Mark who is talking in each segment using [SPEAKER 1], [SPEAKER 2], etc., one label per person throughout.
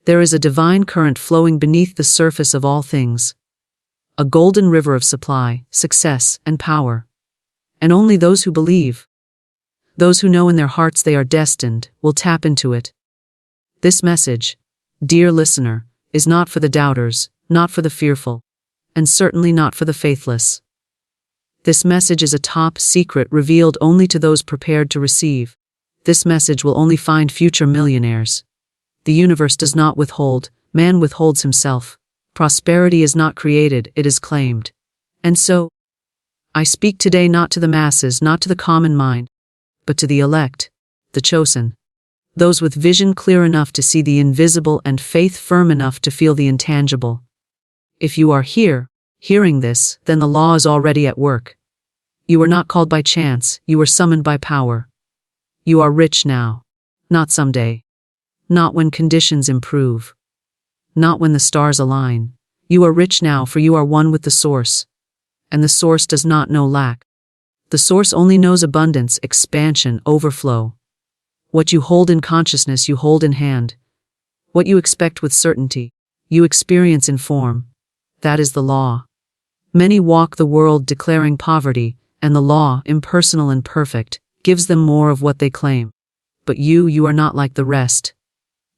[SPEAKER 1] There is a divine current flowing beneath the surface of all things. A golden river of supply, success, and power. And only those who believe, those who know in their hearts they are destined, will tap into it. This message, dear listener, is not for the doubters, not for the fearful, and certainly not for the faithless. This message is a top secret revealed only to those prepared to receive. This message will only find future millionaires. The universe does not withhold, man withholds himself. Prosperity is not created, it is claimed. And so, I speak today not to the masses, not to the common mind, but to the elect, the chosen. Those with vision clear enough to see the invisible and faith firm enough to feel the intangible. If you are here, hearing this, then the law is already at work. You were not called by chance, you were summoned by power. You are rich now, not someday, not when conditions improve, not when the stars align. You are rich now, for you are one with the source. And the source does not know lack. The source only knows abundance, expansion, overflow. What you hold in consciousness, you hold in hand. What you expect with certainty, you experience in form. That is the law. Many walk the world declaring poverty, and the law, impersonal and perfect, gives them more of what they claim. But you are not like the rest.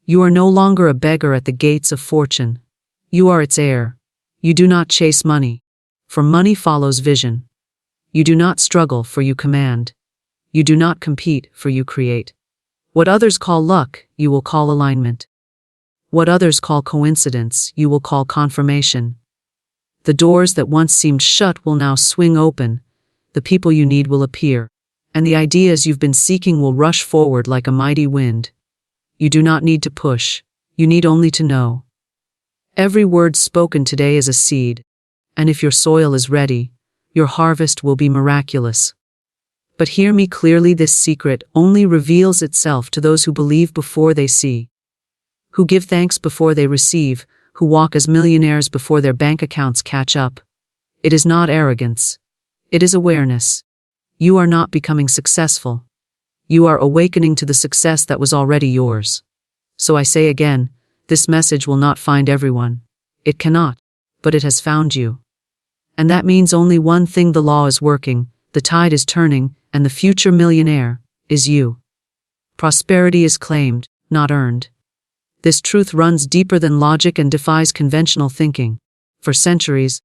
[SPEAKER 1] You are no longer a beggar at the gates of fortune. You are its heir. You do not chase money, for money follows vision. You do not struggle, for you command. You do not compete, for you create. What others call luck, you will call alignment. What others call coincidence, you will call confirmation. The doors that once seemed shut will now swing open. The people you need will appear, and the ideas you've been seeking will rush forward like a mighty wind. You do not need to push, you need only to know. Every word spoken today is a seed, and if your soil is ready, your harvest will be miraculous. But hear me clearly, this secret only reveals itself to those who believe before they see, who give thanks before they receive, who walk as millionaires before their bank accounts catch up. It is not arrogance. It is awareness. You are not becoming successful. You are awakening to the success that was already yours. So I say again, this message will not find everyone. It cannot, but it has found you. And that means only one thing: the law is working, the tide is turning, and the future millionaire is you. Prosperity is claimed, not earned. This truth runs deeper than logic and defies conventional thinking. For centuries,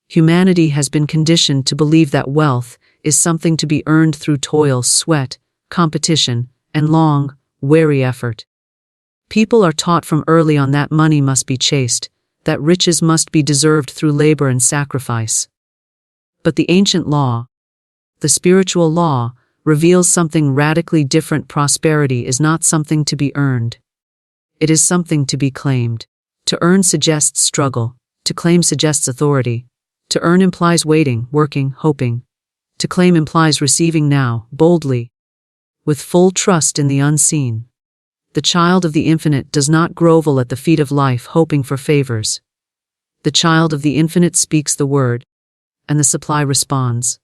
[SPEAKER 1] humanity has been conditioned to believe that wealth is something to be earned through toil, sweat, competition, and long, weary effort. People are taught from early on that money must be chased, that riches must be deserved through labor and sacrifice. But the ancient law, the spiritual law, reveals something radically different. Prosperity is not something to be earned. It is something to be claimed. To earn suggests struggle. To claim suggests authority. To earn implies waiting, working, hoping. To claim implies receiving now, boldly, with full trust in the unseen. The child of the infinite does not grovel at the feet of life hoping for favors. The child of the infinite speaks the word, and the supply responds.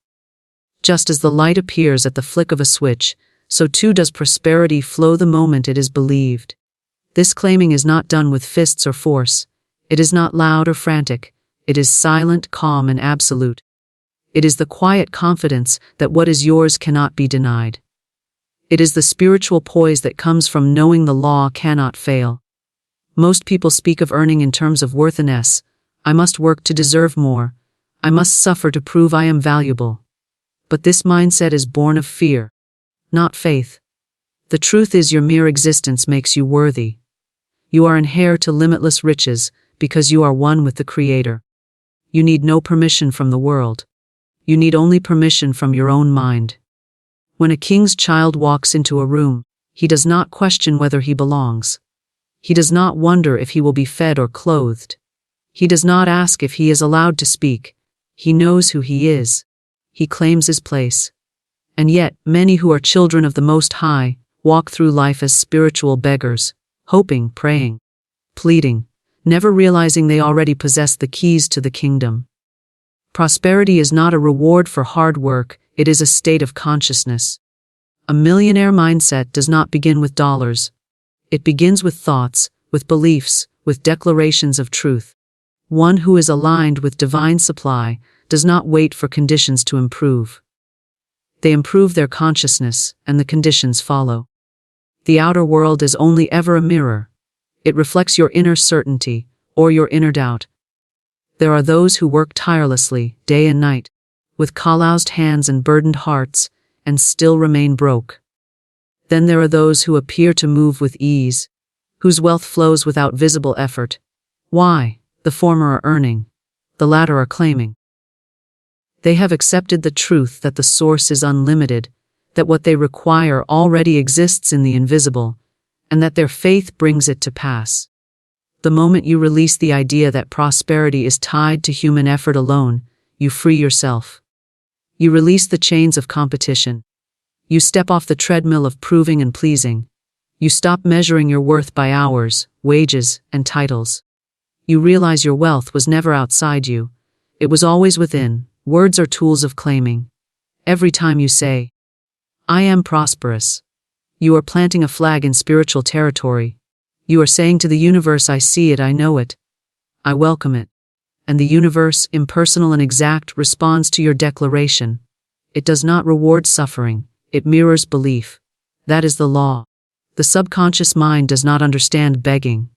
[SPEAKER 1] Just as the light appears at the flick of a switch, so too does prosperity flow the moment it is believed. This claiming is not done with fists or force. It is not loud or frantic. It is silent, calm, and absolute. It is the quiet confidence that what is yours cannot be denied. It is the spiritual poise that comes from knowing the law cannot fail. Most people speak of earning in terms of worthiness. I must work to deserve more. I must suffer to prove I am valuable. But this mindset is born of fear, not faith. The truth is, your mere existence makes you worthy. You are an heir to limitless riches because you are one with the Creator. You need no permission from the world. You need only permission from your own mind. When a king's child walks into a room, he does not question whether he belongs. He does not wonder if he will be fed or clothed. He does not ask if he is allowed to speak. He knows who he is. He claims his place. And yet, many who are children of the Most High walk through life as spiritual beggars, hoping, praying, pleading, never realizing they already possess the keys to the kingdom. Prosperity is not a reward for hard work, it is a state of consciousness. A millionaire mindset does not begin with dollars. It begins with thoughts, with beliefs, with declarations of truth. One who is aligned with divine supply does not wait for conditions to improve. They improve their consciousness, and the conditions follow. The outer world is only ever a mirror. It reflects your inner certainty, or your inner doubt. There are those who work tirelessly, day and night, with calloused hands and burdened hearts, and still remain broke. Then there are those who appear to move with ease, whose wealth flows without visible effort. Why? The former are earning, the latter are claiming. They have accepted the truth that the source is unlimited, that what they require already exists in the invisible, and that their faith brings it to pass. The moment you release the idea that prosperity is tied to human effort alone, you free yourself. You release the chains of competition. You step off the treadmill of proving and pleasing. You stop measuring your worth by hours, wages, and titles. You realize your wealth was never outside you. It was always within. Words are tools of claiming. Every time you say, "I am prosperous," you are planting a flag in spiritual territory. You are saying to the universe, "I see it, I know it. I welcome it." And the universe, impersonal and exact, responds to your declaration. It does not reward suffering, it mirrors belief. That is the law. The subconscious mind does not understand begging.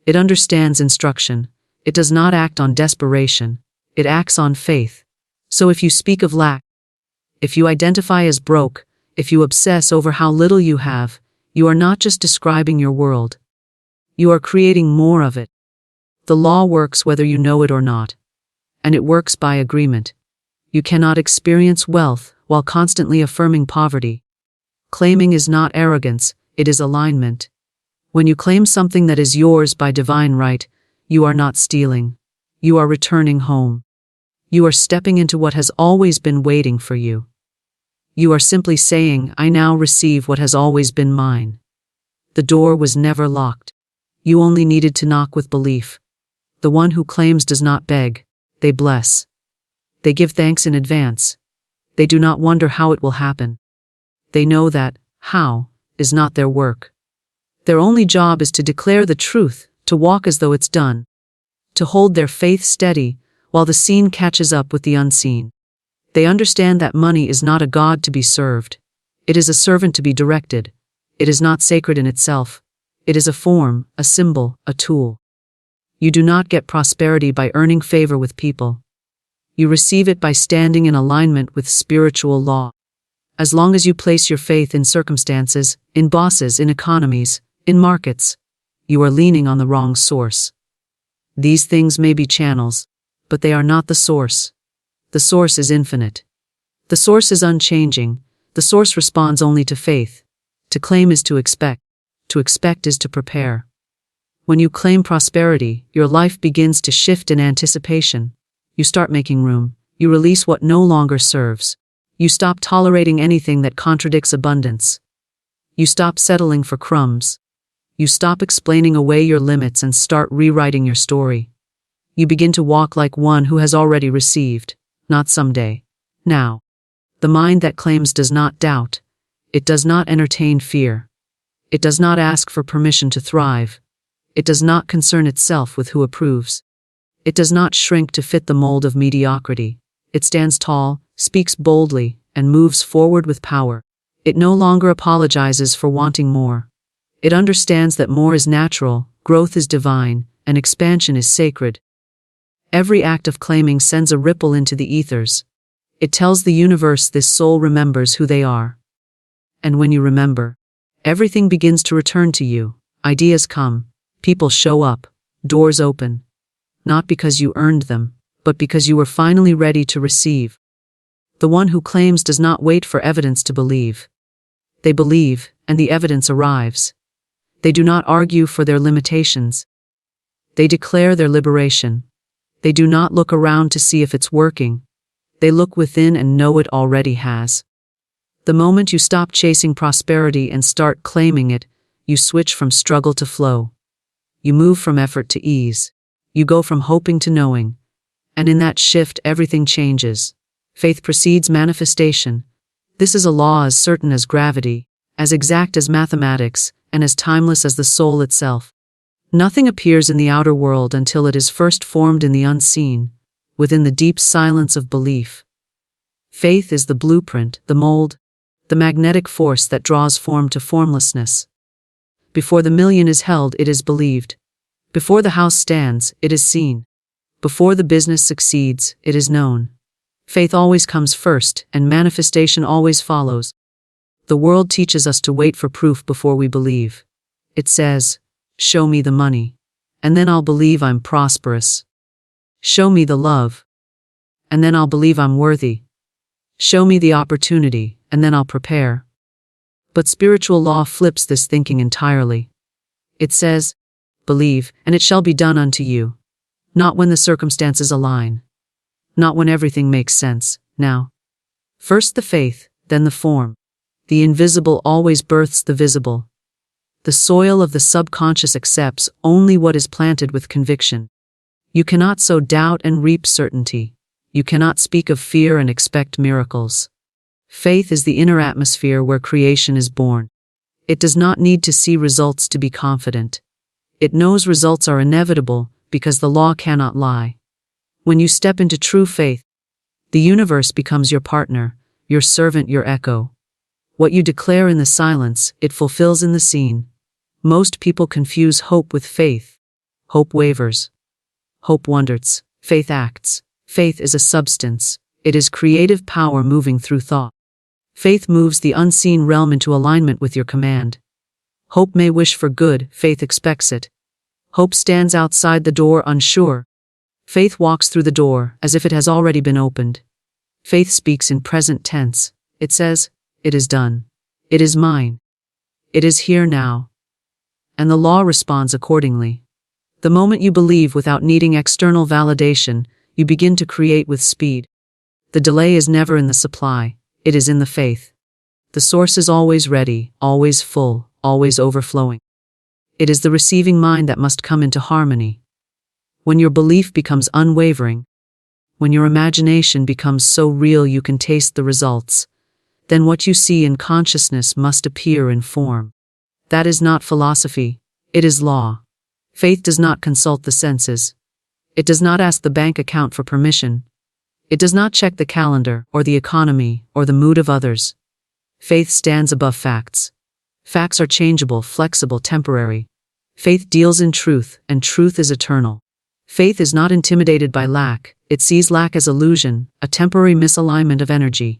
[SPEAKER 1] It understands instruction. It does not act on desperation. It acts on faith. So if you speak of lack, if you identify as broke, if you obsess over how little you have, you are not just describing your world. You are creating more of it. The law works whether you know it or not. And it works by agreement. You cannot experience wealth while constantly affirming poverty. Claiming is not arrogance, it is alignment. When you claim something that is yours by divine right, you are not stealing. You are returning home. You are stepping into what has always been waiting for you. You are simply saying, "I now receive what has always been mine." The door was never locked. You only needed to knock with belief. The one who claims does not beg, they bless. They give thanks in advance. They do not wonder how it will happen. They know that how is not their work. Their only job is to declare the truth, to walk as though it's done, to hold their faith steady while the seen catches up with the unseen. They understand that money is not a god to be served. It is a servant to be directed. It is not sacred in itself. It is a form, a symbol, a tool. You do not get prosperity by earning favor with people. You receive it by standing in alignment with spiritual law. As long as you place your faith in circumstances, in bosses, in economies, in markets, you are leaning on the wrong source. These things may be channels, but they are not the source. The source is infinite. The source is unchanging. The source responds only to faith. To claim is to expect. To expect is to prepare. When you claim prosperity, your life begins to shift in anticipation. You start making room. You release what no longer serves. You stop tolerating anything that contradicts abundance. You stop settling for crumbs. You stop explaining away your limits and start rewriting your story. You begin to walk like one who has already received, not someday, now. The mind that claims does not doubt. It does not entertain fear. It does not ask for permission to thrive. It does not concern itself with who approves. It does not shrink to fit the mold of mediocrity. It stands tall, speaks boldly, and moves forward with power. It no longer apologizes for wanting more. It understands that more is natural, growth is divine, and expansion is sacred. Every act of claiming sends a ripple into the ethers. It tells the universe this soul remembers who they are. And when you remember, everything begins to return to you. Ideas come, people show up, doors open. Not because you earned them, but because you were finally ready to receive. The one who claims does not wait for evidence to believe. They believe, and the evidence arrives. They do not argue for their limitations. They declare their liberation. They do not look around to see if it's working. They look within and know it already has. The moment you stop chasing prosperity and start claiming it, you switch from struggle to flow. You move from effort to ease. You go from hoping to knowing. And in that shift, everything changes. Faith precedes manifestation. This is a law as certain as gravity, as exact as mathematics, and as timeless as the soul itself. Nothing appears in the outer world until it is first formed in the unseen, within the deep silence of belief. Faith is the blueprint, the mold, the magnetic force that draws form to formlessness. Before the million is held, it is believed. Before the house stands, it is seen. Before the business succeeds, it is known. Faith always comes first, and manifestation always follows. The world teaches us to wait for proof before we believe. It says, "Show me the money, and then I'll believe I'm prosperous. Show me the love, and then I'll believe I'm worthy. Show me the opportunity, and then I'll prepare." But spiritual law flips this thinking entirely. It says, "Believe, and it shall be done unto you." Not when the circumstances align. Not when everything makes sense. Now. First the faith, then the form. The invisible always births the visible. The soil of the subconscious accepts only what is planted with conviction. You cannot sow doubt and reap certainty. You cannot speak of fear and expect miracles. Faith is the inner atmosphere where creation is born. It does not need to see results to be confident. It knows results are inevitable because the law cannot lie. When you step into true faith, the universe becomes your partner, your servant, your echo. What you declare in the silence, it fulfills in the scene. Most people confuse hope with faith. Hope wavers. Hope wonders. Faith acts. Faith is a substance. It is creative power moving through thought. Faith moves the unseen realm into alignment with your command. Hope may wish for good, faith expects it. Hope stands outside the door unsure. Faith walks through the door as if it has already been opened. Faith speaks in present tense. It says, "It is done. It is mine. It is here now." And the law responds accordingly. The moment you believe without needing external validation, you begin to create with speed. The delay is never in the supply, it is in the faith. The source is always ready, always full, always overflowing. It is the receiving mind that must come into harmony. When your belief becomes unwavering, when your imagination becomes so real you can taste the results, then what you see in consciousness must appear in form. That is not philosophy, it is law. Faith does not consult the senses. It does not ask the bank account for permission. It does not check the calendar, or the economy, or the mood of others. Faith stands above facts. Facts are changeable, flexible, temporary. Faith deals in truth, and truth is eternal. Faith is not intimidated by lack, it sees lack as illusion, a temporary misalignment of energy.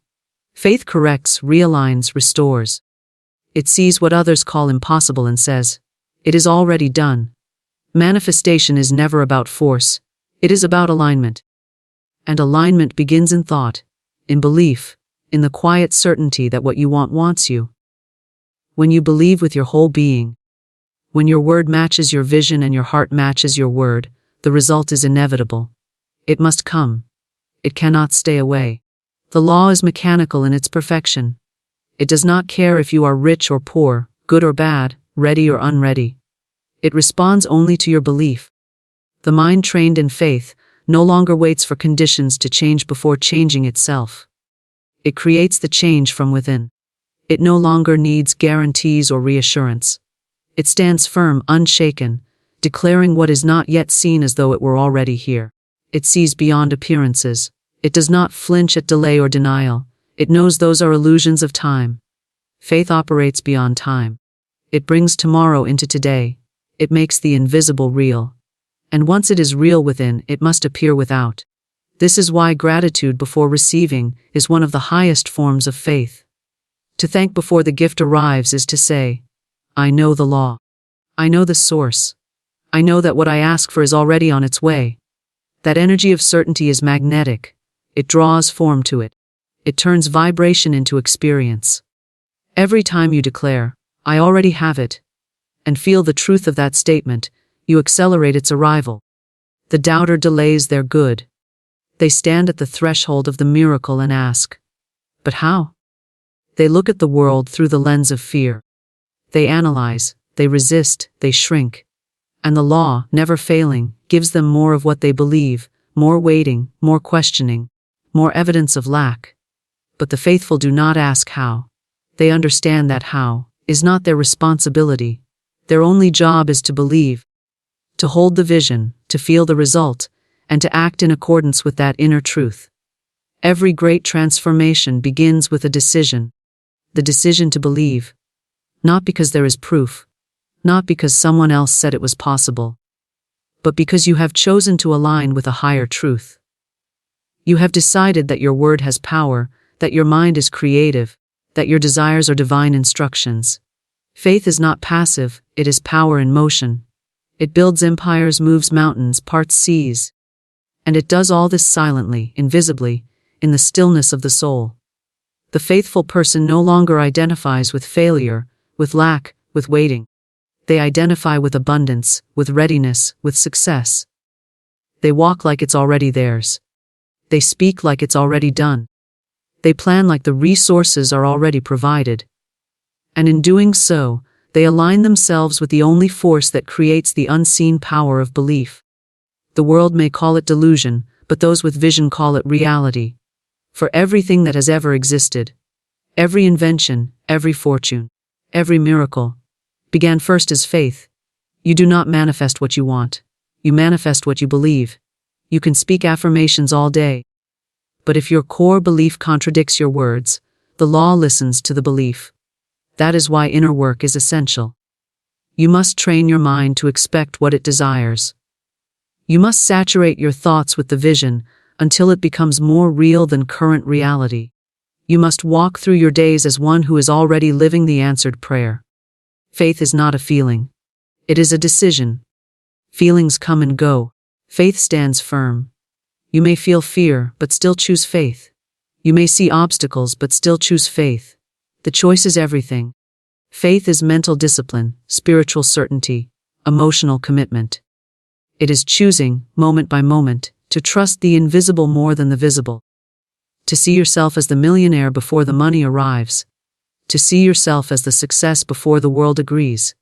[SPEAKER 1] Faith corrects, realigns, restores. It sees what others call impossible and says, "It is already done." Manifestation is never about force, it is about alignment. And alignment begins in thought, in belief, in the quiet certainty that what you want wants you. When you believe with your whole being, when your word matches your vision and your heart matches your word, the result is inevitable. It must come. It cannot stay away. The law is mechanical in its perfection. It does not care if you are rich or poor, good or bad, ready or unready. It responds only to your belief. The mind trained in faith no longer waits for conditions to change before changing itself. It creates the change from within. It no longer needs guarantees or reassurance. It stands firm, unshaken, declaring what is not yet seen as though it were already here. It sees beyond appearances. It does not flinch at delay or denial. It knows those are illusions of time. Faith operates beyond time. It brings tomorrow into today. It makes the invisible real. And once it is real within, it must appear without. This is why gratitude before receiving is one of the highest forms of faith. To thank before the gift arrives is to say, "I know the law. I know the source. I know that what I ask for is already on its way." That energy of certainty is magnetic. It draws form to it. It turns vibration into experience. Every time you declare, "I already have it," and feel the truth of that statement, you accelerate its arrival. The doubter delays their good. They stand at the threshold of the miracle and ask, "But how?" They look at the world through the lens of fear. They analyze, they resist, they shrink. And the law, never failing, gives them more of what they believe, more waiting, more questioning, more evidence of lack. But the faithful do not ask how. They understand that how is not their responsibility. Their only job is to believe. to hold the vision, to feel the result, and to act in accordance with that inner truth. Every great transformation begins with a decision. The decision to believe. Not because there is proof. Not because someone else said it was possible. But because you have chosen to align with a higher truth. You have decided that your word has power, that your mind is creative, that your desires are divine instructions. Faith is not passive, it is power in motion. It builds empires, moves mountains, parts seas. And it does all this silently, invisibly, in the stillness of the soul. The faithful person no longer identifies with failure, with lack, with waiting. They identify with abundance, with readiness, with success. They walk like it's already theirs. They speak like it's already done. They plan like the resources are already provided. And in doing so, they align themselves with the only force that creates the unseen power of belief. The world may call it delusion, but those with vision call it reality. For everything that has ever existed, every invention, every fortune, every miracle, began first as faith. You do not manifest what you want. You manifest what you believe. You can speak affirmations all day. But if your core belief contradicts your words, the law listens to the belief. That is why inner work is essential. You must train your mind to expect what it desires. You must saturate your thoughts with the vision until it becomes more real than current reality. You must walk through your days as one who is already living the answered prayer. Faith is not a feeling. It is a decision. Feelings come and go. Faith stands firm. You may feel fear, but still choose faith. You may see obstacles, but still choose faith. The choice is everything. Faith is mental discipline, spiritual certainty, emotional commitment. It is choosing, moment by moment, to trust the invisible more than the visible. To see yourself as the millionaire before the money arrives. To see yourself as the success before the world agrees.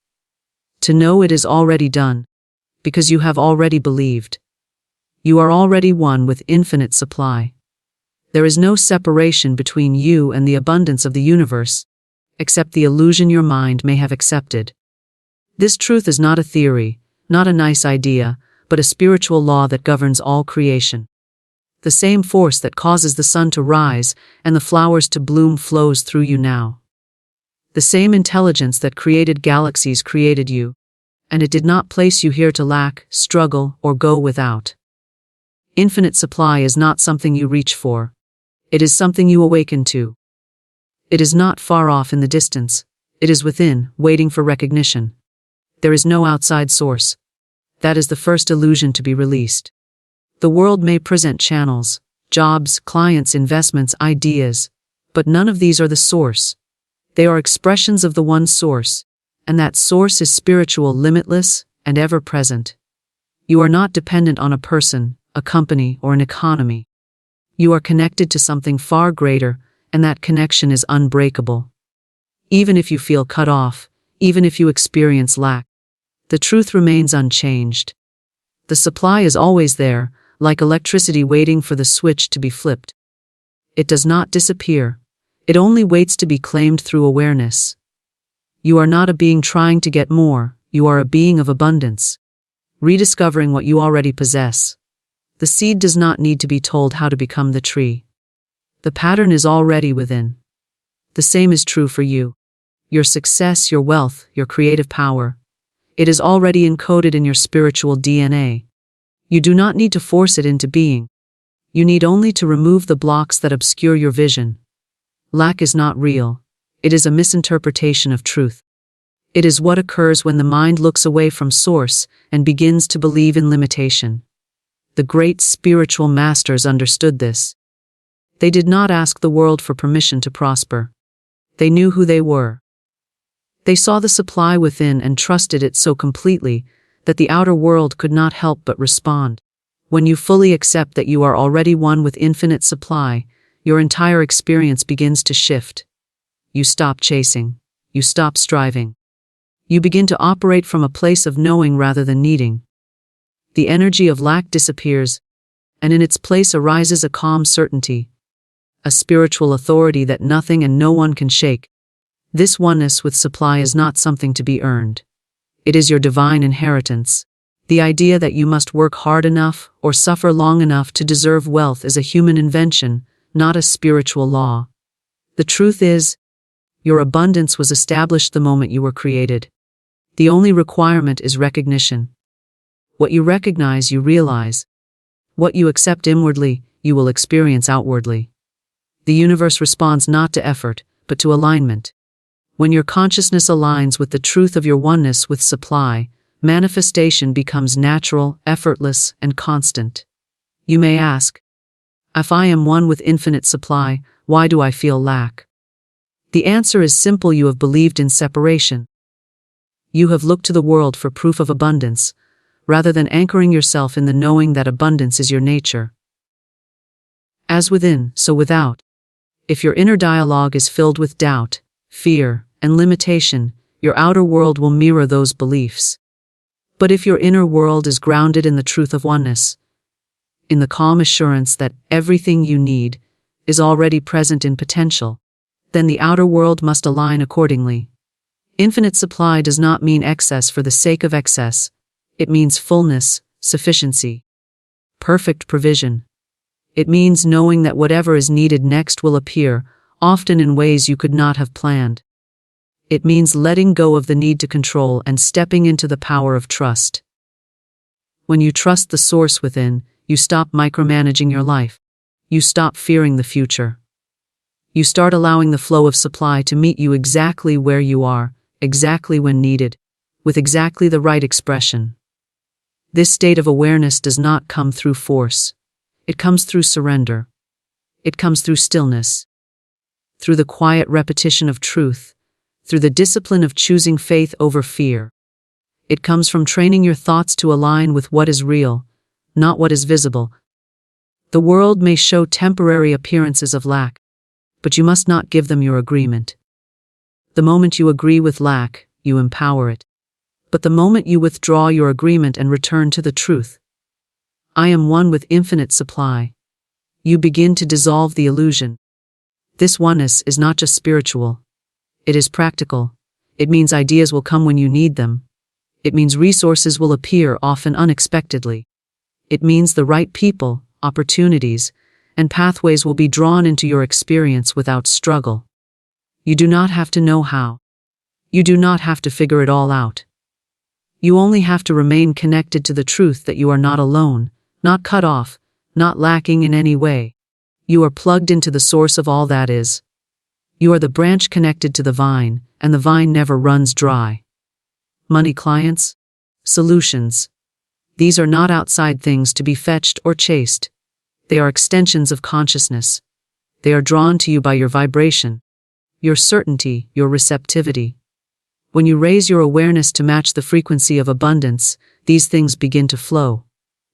[SPEAKER 1] To know it is already done, because you have already believed. You are already one with infinite supply. There is no separation between you and the abundance of the universe, except the illusion your mind may have accepted. This truth is not a theory, not a nice idea, but a spiritual law that governs all creation. The same force that causes the sun to rise and the flowers to bloom flows through you now. The same intelligence that created galaxies created you, and it did not place you here to lack, struggle, or go without. Infinite supply is not something you reach for. It is something you awaken to. It is not far off in the distance. It is within, waiting for recognition. There is no outside source. That is the first illusion to be released. The world may present channels, jobs, clients, investments, ideas, but none of these are the source. They are expressions of the one source, and that source is spiritual, limitless, and ever-present. You are not dependent on a person, a company, or an economy. You are connected to something far greater, and that connection is unbreakable. Even if you feel cut off, even if you experience lack, the truth remains unchanged. The supply is always there, like electricity waiting for the switch to be flipped. It does not disappear. It only waits to be claimed through awareness. You are not a being trying to get more, you are a being of abundance, rediscovering what you already possess. The seed does not need to be told how to become the tree. The pattern is already within. The same is true for you. Your success, your wealth, your creative power. It is already encoded in your spiritual DNA. You do not need to force it into being. You need only to remove the blocks that obscure your vision. Lack is not real. It is a misinterpretation of truth. It is what occurs when the mind looks away from source and begins to believe in limitation. The great spiritual masters understood this. They did not ask the world for permission to prosper. They knew who they were. They saw the supply within and trusted it so completely that the outer world could not help but respond. When you fully accept that you are already one with infinite supply, your entire experience begins to shift. You stop chasing. You stop striving. You begin to operate from a place of knowing rather than needing. The energy of lack disappears, and in its place arises a calm certainty, a spiritual authority that nothing and no one can shake. This oneness with supply is not something to be earned. It is your divine inheritance. The idea that you must work hard enough or suffer long enough to deserve wealth is a human invention, not a spiritual law. The truth is, your abundance was established the moment you were created. The only requirement is recognition. What you recognize, you realize. What you accept inwardly, you will experience outwardly. The universe responds not to effort, but to alignment. When your consciousness aligns with the truth of your oneness with supply, manifestation becomes natural, effortless, and constant. You may ask, if I am one with infinite supply, why do I feel lack? The answer is simple: you have believed in separation. You have looked to the world for proof of abundance, rather than anchoring yourself in the knowing that abundance is your nature. As within, so without. If your inner dialogue is filled with doubt, fear, and limitation, your outer world will mirror those beliefs. But if your inner world is grounded in the truth of oneness, in the calm assurance that everything you need is already present in potential, then the outer world must align accordingly. Infinite supply does not mean excess for the sake of excess. It means fullness, sufficiency, perfect provision. It means knowing that whatever is needed next will appear, often in ways you could not have planned. It means letting go of the need to control and stepping into the power of trust. When you trust the source within, you stop micromanaging your life. You stop fearing the future. You start allowing the flow of supply to meet you exactly where you are, exactly when needed, with exactly the right expression. This state of awareness does not come through force. It comes through surrender. It comes through stillness, through the quiet repetition of truth, through the discipline of choosing faith over fear. It comes from training your thoughts to align with what is real, not what is visible. The world may show temporary appearances of lack, but you must not give them your agreement. The moment you agree with lack, you empower it. But the moment you withdraw your agreement and return to the truth, I am one with infinite supply, you begin to dissolve the illusion. This oneness is not just spiritual. It is practical. It means ideas will come when you need them. It means resources will appear often unexpectedly. It means the right people, opportunities, and pathways will be drawn into your experience without struggle. You do not have to know how. You do not have to figure it all out. You only have to remain connected to the truth that you are not alone, not cut off, not lacking in any way. You are plugged into the source of all that is. You are the branch connected to the vine, and the vine never runs dry. Money, clients, solutions. These are not outside things to be fetched or chased. They are extensions of consciousness. They are drawn to you by your vibration, your certainty, your receptivity. When you raise your awareness to match the frequency of abundance, these things begin to flow.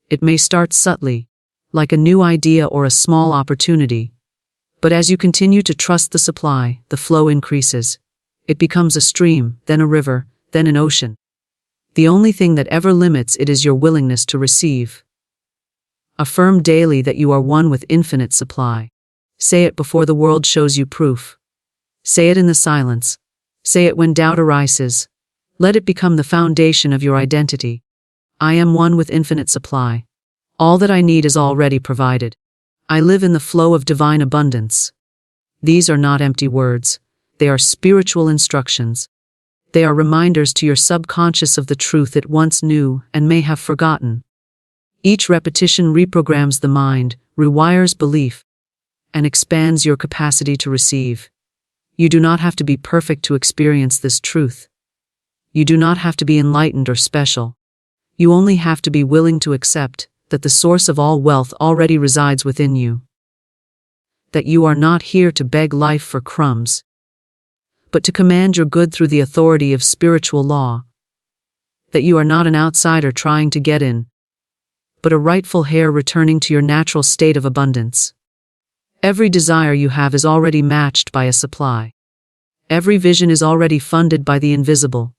[SPEAKER 1] It may start subtly, like a new idea or a small opportunity. But as you continue to trust the supply, the flow increases. It becomes a stream, then a river, then an ocean. The only thing that ever limits it is your willingness to receive. Affirm daily that you are one with infinite supply. Say it before the world shows you proof. Say it in the silence. Say it when doubt arises. Let it become the foundation of your identity. I am one with infinite supply. All that I need is already provided. I live in the flow of divine abundance. These are not empty words. They are spiritual instructions. They are reminders to your subconscious of the truth it once knew and may have forgotten. Each repetition reprograms the mind, rewires belief, and expands your capacity to receive. You do not have to be perfect to experience this truth. You do not have to be enlightened or special. You only have to be willing to accept that the source of all wealth already resides within you. That you are not here to beg life for crumbs, but to command your good through the authority of spiritual law. That you are not an outsider trying to get in, but a rightful heir returning to your natural state of abundance. Every desire you have is already matched by a supply. Every vision is already funded by the invisible.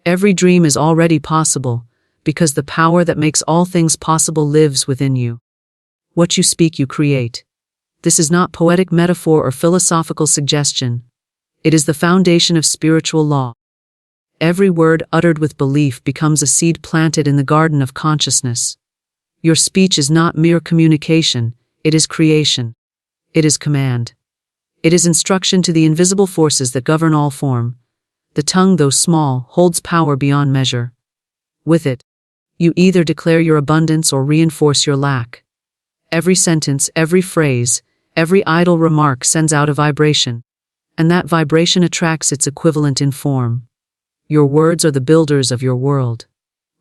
[SPEAKER 1] Every dream is already possible, because the power that makes all things possible lives within you. What you speak, you create. This is not poetic metaphor or philosophical suggestion. It is the foundation of spiritual law. every word uttered with belief becomes a seed planted in the garden of consciousness. Your speech is not mere communication, it is creation. It is command. It is instruction to the invisible forces that govern all form. The tongue, though small, holds power beyond measure. With it, you either declare your abundance or reinforce your lack. Every sentence, every phrase, every idle remark sends out a vibration, and that vibration attracts its equivalent in form. Your words are the builders of your world.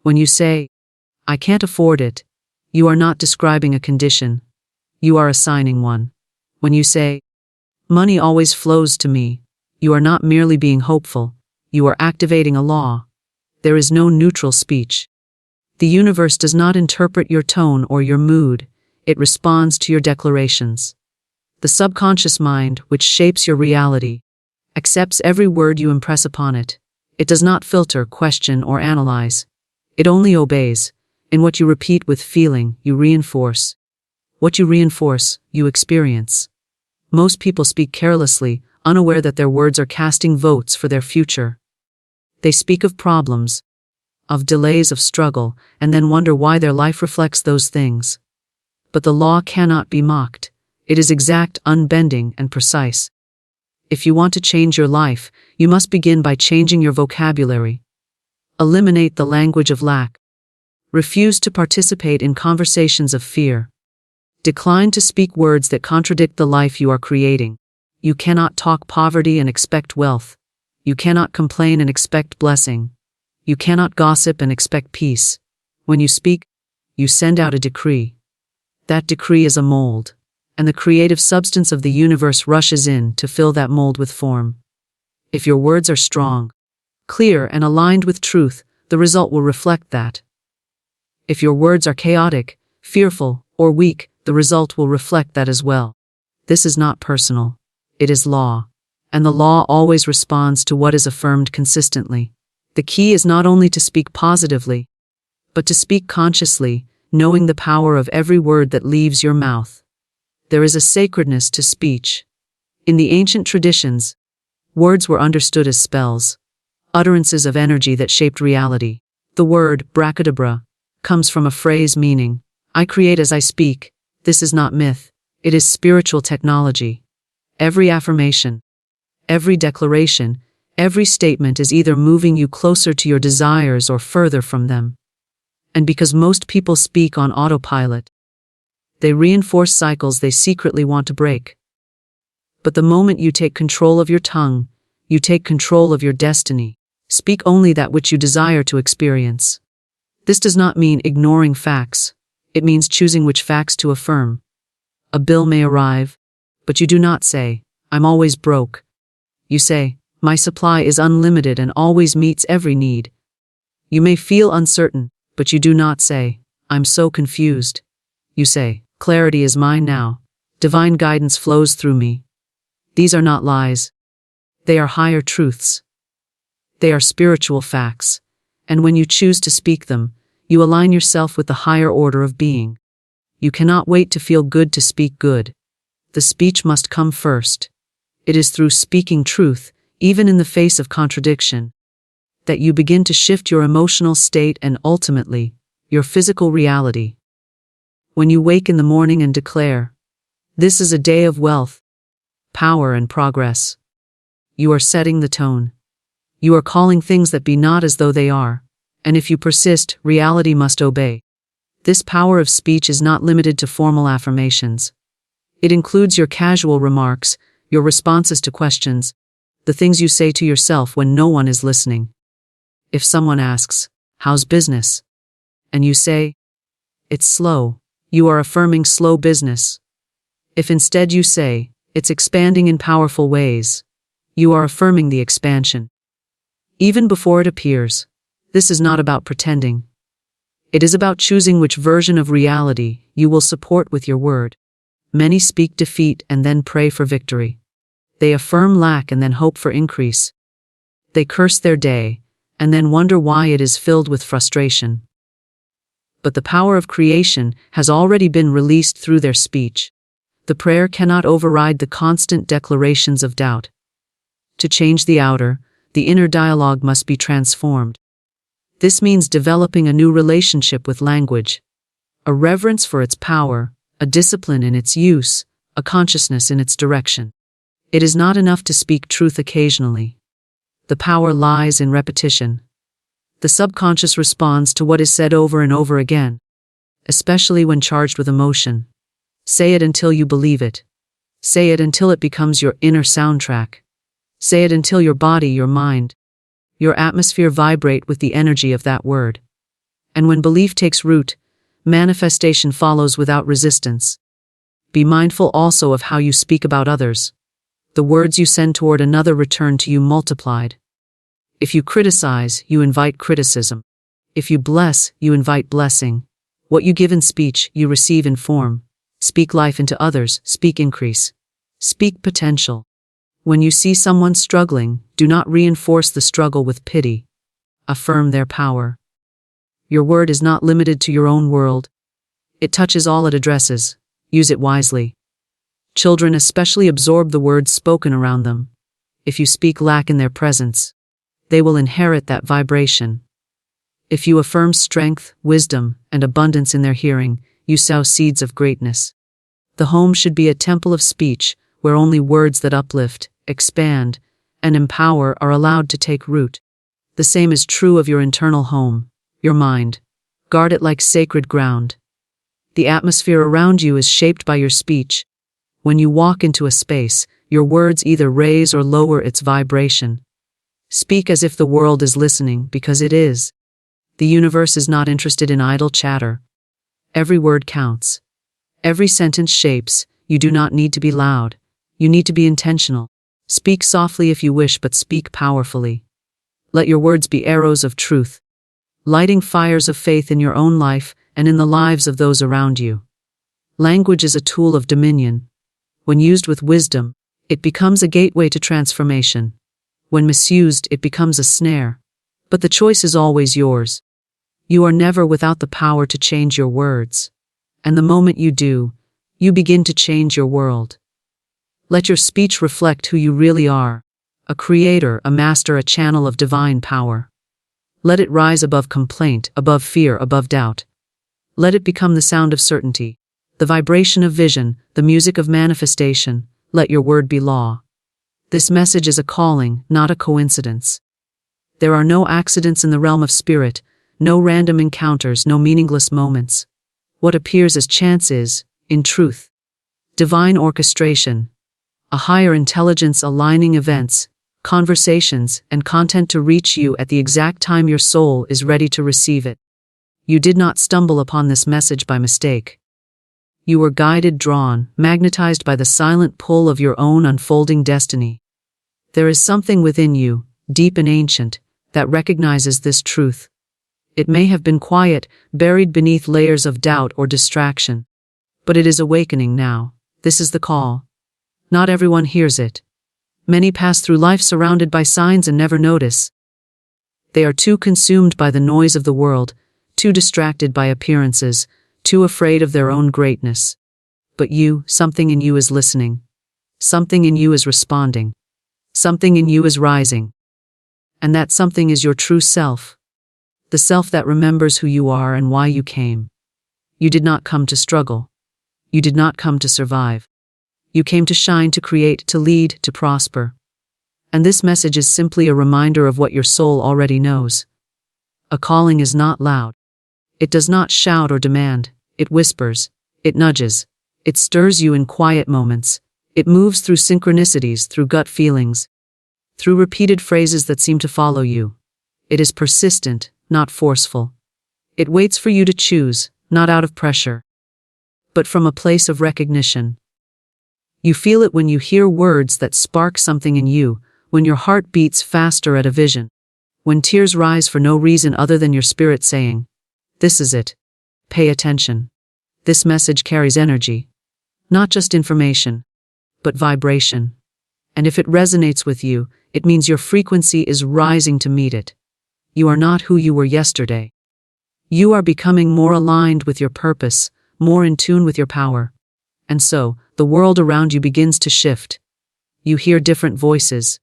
[SPEAKER 1] When you say, "I can't afford it," you are not describing a condition. You are assigning one. When you say, "Money always flows to me," you are not merely being hopeful. You are activating a law. There is no neutral speech. The universe does not interpret your tone or your mood. It responds to your declarations. The subconscious mind, which shapes your reality, accepts every word you impress upon it. It does not filter, question, or analyze. It only obeys. In what you repeat with feeling, you reinforce. What you reinforce, you experience. Most people speak carelessly, unaware that their words are casting votes for their future. They speak of problems, of delays, of struggle, and then wonder why their life reflects those things. But the law cannot be mocked. It is exact, unbending, and precise. If you want to change your life, you must begin by changing your vocabulary. Eliminate the language of lack. Refuse to participate in conversations of fear. Decline to speak words that contradict the life you are creating. You cannot talk poverty and expect wealth. You cannot complain and expect blessing. You cannot gossip and expect peace. When you speak, you send out a decree. That decree is a mold, and the creative substance of the universe rushes in to fill that mold with form. If your words are strong, clear, and aligned with truth, the result will reflect that. If your words are chaotic, fearful, or weak, the result will reflect that as well. This is not personal. It is law. And the law always responds to what is affirmed consistently. The key is not only to speak positively, but to speak consciously, knowing the power of every word that leaves your mouth. There is a sacredness to speech. In the ancient traditions, words were understood as spells, utterances of energy that shaped reality. The word, bracadabra, comes from a phrase meaning, "I create as I speak." This is not myth. It is spiritual technology. Every affirmation, every declaration, every statement is either moving you closer to your desires or further from them. And because most people speak on autopilot, they reinforce cycles they secretly want to break. But the moment you take control of your tongue, you take control of your destiny. Speak only that which you desire to experience. This does not mean ignoring facts. It means choosing which facts to affirm. A bill may arrive, but you do not say, "I'm always broke." You say, "My supply is unlimited and always meets every need." You may feel uncertain, but you do not say, "I'm so confused." You say, "Clarity is mine now. Divine guidance flows through me." These are not lies. They are higher truths. They are spiritual facts, and when you choose to speak them, you align yourself with the higher order of being. You cannot wait to feel good to speak good. The speech must come first. It is through speaking truth, even in the face of contradiction, that you begin to shift your emotional state and ultimately, your physical reality. When you wake in the morning and declare, "This is a day of wealth, power, and progress," you are setting the tone. You are calling things that be not as though they are, and if you persist, reality must obey. This power of speech is not limited to formal affirmations. It includes your casual remarks, your responses to questions, the things you say to yourself when no one is listening. If someone asks, "How's business?" and you say, "It's slow," you are affirming slow business. If instead you say, "It's expanding in powerful ways," you are affirming the expansion. Even before it appears, this is not about pretending. It is about choosing which version of reality you will support with your word. Many speak defeat and then pray for victory. They affirm lack and then hope for increase. They curse their day and then wonder why it is filled with frustration. But the power of creation has already been released through their speech. The prayer cannot override the constant declarations of doubt. To change the outer, The inner dialogue must be transformed. This means developing a new relationship with language, a reverence for its power, a discipline in its use, a consciousness in its direction. It is not enough to speak truth occasionally. The power lies in repetition. The subconscious responds to what is said over and over again, especially when charged with emotion. Say it until you believe it. Say it until it becomes your inner soundtrack. Say it until your body, your mind, your atmosphere vibrate with the energy of that word. And when belief takes root, manifestation follows without resistance. Be mindful also of how you speak about others. The words you send toward another return to you multiplied. If you criticize, you invite criticism. If you bless, you invite blessing. What you give in speech, you receive in form. Speak life into others, speak increase. Speak potential. When you see someone struggling, do not reinforce the struggle with pity. Affirm their power. Your word is not limited to your own world. It touches all it addresses. Use it wisely. Children especially absorb the words spoken around them. If you speak lack in their presence, they will inherit that vibration. If you affirm strength, wisdom, and abundance in their hearing, you sow seeds of greatness. The home should be a temple of speech, where only words that uplift, expand, and empower are allowed to take root. The same is true of your internal home, your mind. Guard it like sacred ground. The atmosphere around you is shaped by your speech. When you walk into a space, your words either raise or lower its vibration. Speak as if the world is listening, because it is. The universe is not interested in idle chatter. Every word counts. Every sentence shapes. You do not need to be loud. You need to be intentional. Speak softly if you wish, but speak powerfully. Let your words be arrows of truth, lighting fires of faith in your own life and in the lives of those around you. Language is a tool of dominion. When used with wisdom, it becomes a gateway to transformation. When misused, it becomes a snare. But the choice is always yours. You are never without the power to change your words. And the moment you do, you begin to change your world. Let your speech reflect who you really are. A creator, a master, a channel of divine power. Let it rise above complaint, above fear, above doubt. Let it become the sound of certainty, the vibration of vision, the music of manifestation. Let your word be law. This message is a calling, not a coincidence. There are no accidents in the realm of spirit, no random encounters, no meaningless moments. What appears as chance is, in truth, divine orchestration. A higher intelligence aligning events, conversations, and content to reach you at the exact time your soul is ready to receive it. You did not stumble upon this message by mistake. You were guided, drawn, magnetized by the silent pull of your own unfolding destiny. There is something within you, deep and ancient, that recognizes this truth. It may have been quiet, buried beneath layers of doubt or distraction. But it is awakening now. This is the call. Not everyone hears it. Many pass through life surrounded by signs and never notice. They are too consumed by the noise of the world, too distracted by appearances, too afraid of their own greatness. But you, something in you is listening. Something in you is responding. Something in you is rising. And that something is your true self. The self that remembers who you are and why you came. You did not come to struggle. You did not come to survive. You came to shine, to create, to lead, to prosper. And this message is simply a reminder of what your soul already knows. A calling is not loud. It does not shout or demand. It whispers. It nudges. It stirs you in quiet moments. It moves through synchronicities, through gut feelings, through repeated phrases that seem to follow you. It is persistent, not forceful. It waits for you to choose, not out of pressure, but from a place of recognition. You feel it when you hear words that spark something in you, when your heart beats faster at a vision, when tears rise for no reason other than your spirit saying, "This is it. Pay attention." This message carries energy, not just information, but vibration. And if it resonates with you, it means your frequency is rising to meet it. You are not who you were yesterday. You are becoming more aligned with your purpose, more in tune with your power. And so, the world around you begins to shift. You hear different voices.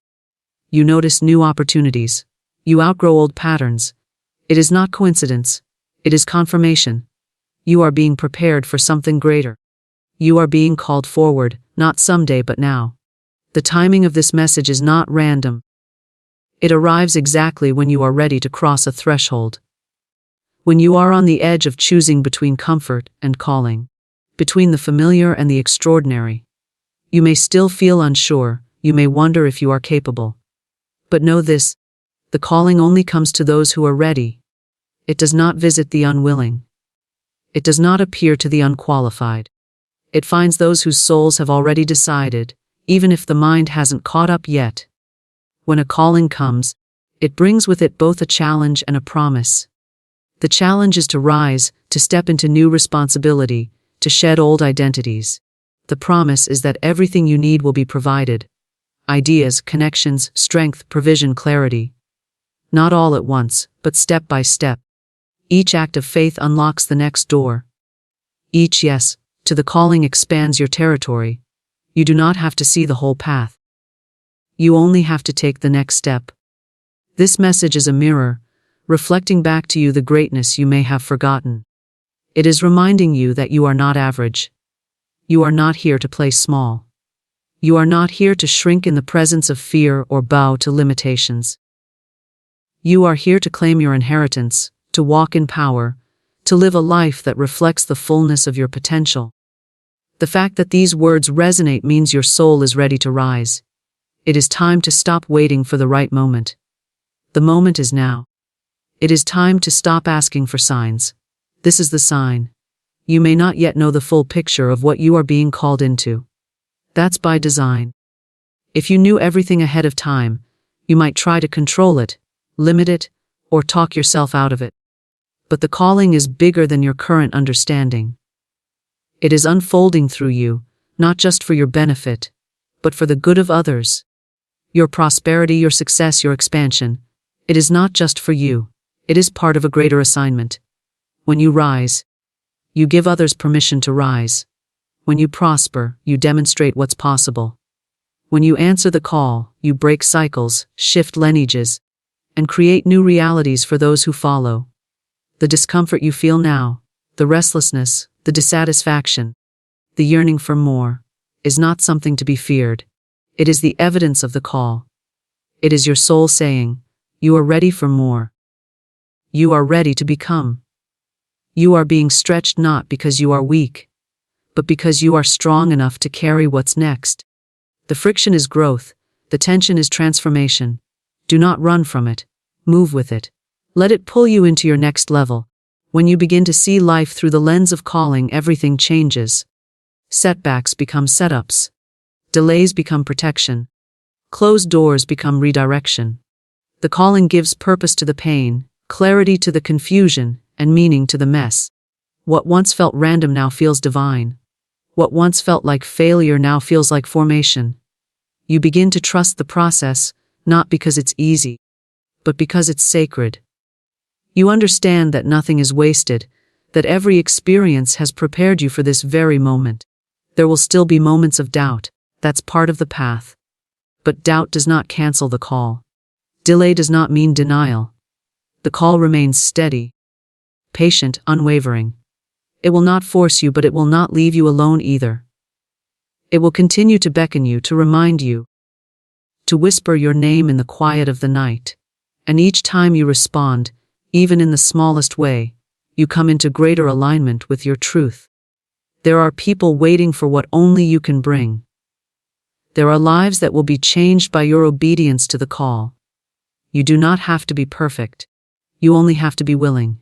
[SPEAKER 1] You notice new opportunities. You outgrow old patterns. It is not coincidence. It is confirmation. You are being prepared for something greater. You are being called forward, not someday but now. The timing of this message is not random. It arrives exactly when you are ready to cross a threshold. When you are on the edge of choosing between comfort and calling, between the familiar and the extraordinary. You may still feel unsure, you may wonder if you are capable. But know this, the calling only comes to those who are ready. It does not visit the unwilling. It does not appear to the unqualified. It finds those whose souls have already decided, even if the mind hasn't caught up yet. When a calling comes, it brings with it both a challenge and a promise. The challenge is to rise, to step into new responsibility, to shed old identities. The promise is that everything you need will be provided. Ideas, connections, strength, provision, clarity. Not all at once, but step by step. Each act of faith unlocks the next door. Each yes to the calling expands your territory. You do not have to see the whole path. You only have to take the next step. This message is a mirror, reflecting back to you the greatness you may have forgotten. It is reminding you that you are not average. You are not here to play small. You are not here to shrink in the presence of fear or bow to limitations. You are here to claim your inheritance, to walk in power, to live a life that reflects the fullness of your potential. The fact that these words resonate means your soul is ready to rise. It is time to stop waiting for the right moment. The moment is now. It is time to stop asking for signs. This is the sign. You may not yet know the full picture of what you are being called into. That's by design. If you knew everything ahead of time, you might try to control it, limit it, or talk yourself out of it. But the calling is bigger than your current understanding. It is unfolding through you, not just for your benefit, but for the good of others. Your prosperity, your success, your expansion. It is not just for you. It is part of a greater assignment. When you rise, you give others permission to rise. When you prosper, you demonstrate what's possible. When you answer the call, you break cycles, shift lineages, and create new realities for those who follow. The discomfort you feel now, the restlessness, the dissatisfaction, the yearning for more, is not something to be feared. It is the evidence of the call. It is your soul saying, you are ready for more. You are ready to become. You are being stretched not because you are weak, but because you are strong enough to carry what's next. The friction is growth, the tension is transformation. Do not run from it. Move with it. Let it pull you into your next level. When you begin to see life through the lens of calling, everything changes. Setbacks become setups. Delays become protection. Closed doors become redirection. The calling gives purpose to the pain, clarity to the confusion, and meaning to the mess. What once felt random now feels divine. What once felt like failure now feels like formation. You begin to trust the process, not because it's easy, but because it's sacred. You understand that nothing is wasted, that every experience has prepared you for this very moment. There will still be moments of doubt. That's part of the path. But doubt does not cancel the call. Delay does not mean denial. The call remains steady, patient, unwavering. It will not force you, but it will not leave you alone either. It will continue to beckon you, to remind you, to whisper your name in the quiet of the night. And each time you respond, even in the smallest way, you come into greater alignment with your truth. There are people waiting for what only you can bring. There are lives that will be changed by your obedience to the call. You do not have to be perfect. You only have to be willing.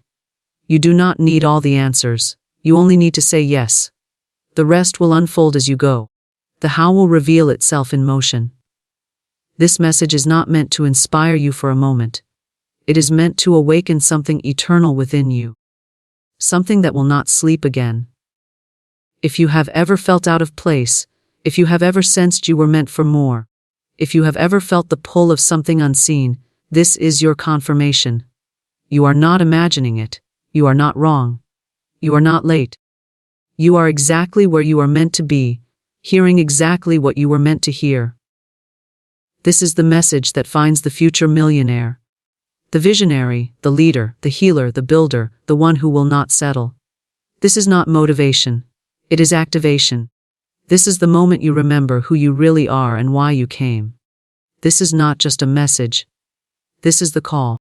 [SPEAKER 1] You do not need all the answers. You only need to say yes. The rest will unfold as you go. The how will reveal itself in motion. This message is not meant to inspire you for a moment. It is meant to awaken something eternal within you. Something that will not sleep again. If you have ever felt out of place, if you have ever sensed you were meant for more, if you have ever felt the pull of something unseen, this is your confirmation. You are not imagining it. You are not wrong. You are not late. You are exactly where you are meant to be, hearing exactly what you were meant to hear. This is the message that finds the future millionaire. The visionary, the leader, the healer, the builder, the one who will not settle. This is not motivation. It is activation. This is the moment you remember who you really are and why you came. This is not just a message. This is the call.